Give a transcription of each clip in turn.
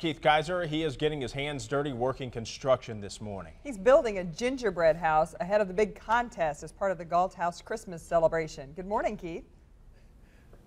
Keith Kaiser. He is getting his hands dirty working construction this morning. He's building a gingerbread house ahead of the big contest as part of the Galt House Christmas celebration. Good morning, Keith.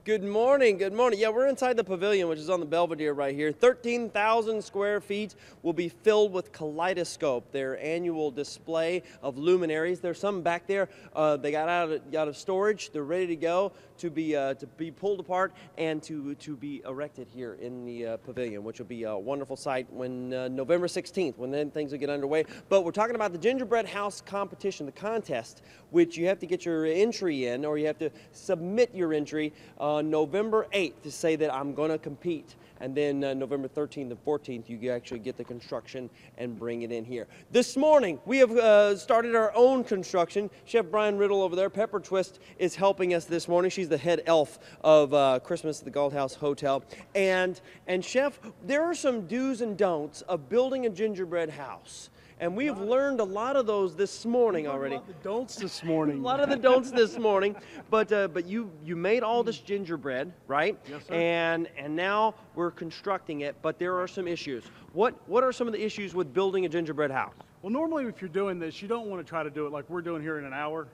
Good morning, good morning. Yeah, we're inside the pavilion, which is on the Belvedere right here. 13,000 square feet will be filled with Kaleidoscope, their annual display of luminaries. There's some back there. They got out of storage. They're ready to go to be pulled apart and to be erected here in the pavilion, which will be a wonderful sight when November 16th, when then things will get underway. But we're talking about the Gingerbread House competition, the contest, which you have to get your entry in, or you have to submit your entry November 8th to say that I'm going to compete. And then November 13th and 14th, you actually get the construction and bring it in here. This morning, we have started our own construction. Chef Brian Riddle over there, Pepper Twist, is helping us this morning. She's the head elf of Christmas at the Galt House Hotel. And Chef, there are some do's and don'ts of building a gingerbread house. And we have learned a lot of those this morning already. A lot of the don'ts this morning. A lot of the don'ts this morning. But you made all this gingerbread, right? Yes, sir. And now we're constructing it, but there are some issues. What are some of the issues with building a gingerbread house? Well, normally if you're doing this, you don't want to try to do it like we're doing here in an hour.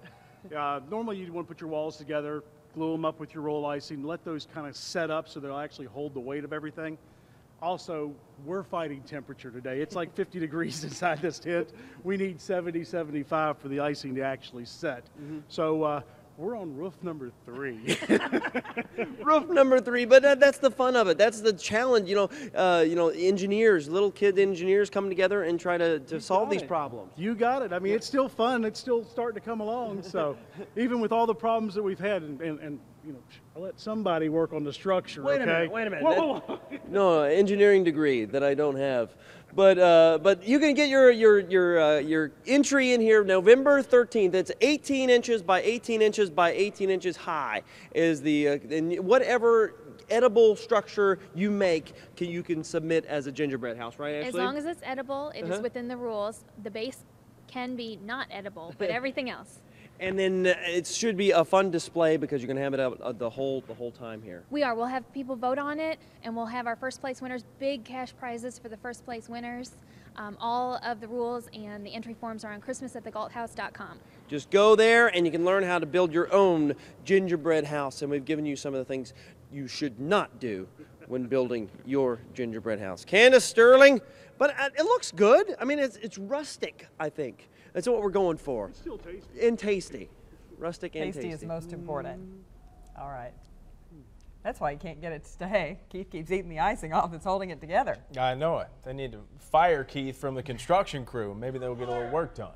Normally you want to put your walls together, glue them up with your roll icing, let those kind of set up so they'll actually hold the weight of everything. Also, we're fighting temperature today. It's like 50 degrees inside this tent. We need 70, 75 for the icing to actually set. So we're on roof number 3. Roof number 3, but that's the fun of it. That's the challenge. Engineers, little kid engineers come together and try to solve these problems. You got it. I mean, it's still fun. It's still starting to come along. So even with all the problems that we've had, and I'll let somebody work on the structure. Wait a okay? minute. Wait a minute. Whoa. No, engineering degree that I don't have. But you can get your entry in here November 13th. It's 18 inches by 18 inches by 18 inches high. Is and whatever edible structure you make, you can submit as a gingerbread house, right, Ashley? As long as it's edible, it is within the rules. The base can be not edible, but everything else. And then it should be a fun display because you're going to have it out the whole time here. We are. We'll have people vote on it, and we'll have our first place winners, big cash prizes for the first place winners. All of the rules and the entry forms are on christmasatthegalthouse.com. Just go there and you can learn how to build your own gingerbread house. And we've given you some of the things you should not do when building your gingerbread house. Candace Sterling, but it looks good. I mean, it's rustic, I think. That's what we're going for. It's still tasty. And tasty. Rustic and tasty. Tasty is most important. All right. That's why you can't get it to stay. Keith keeps eating the icing off that's holding it together. I know it. They need to fire Keith from the construction crew. Maybe they'll get a little work done.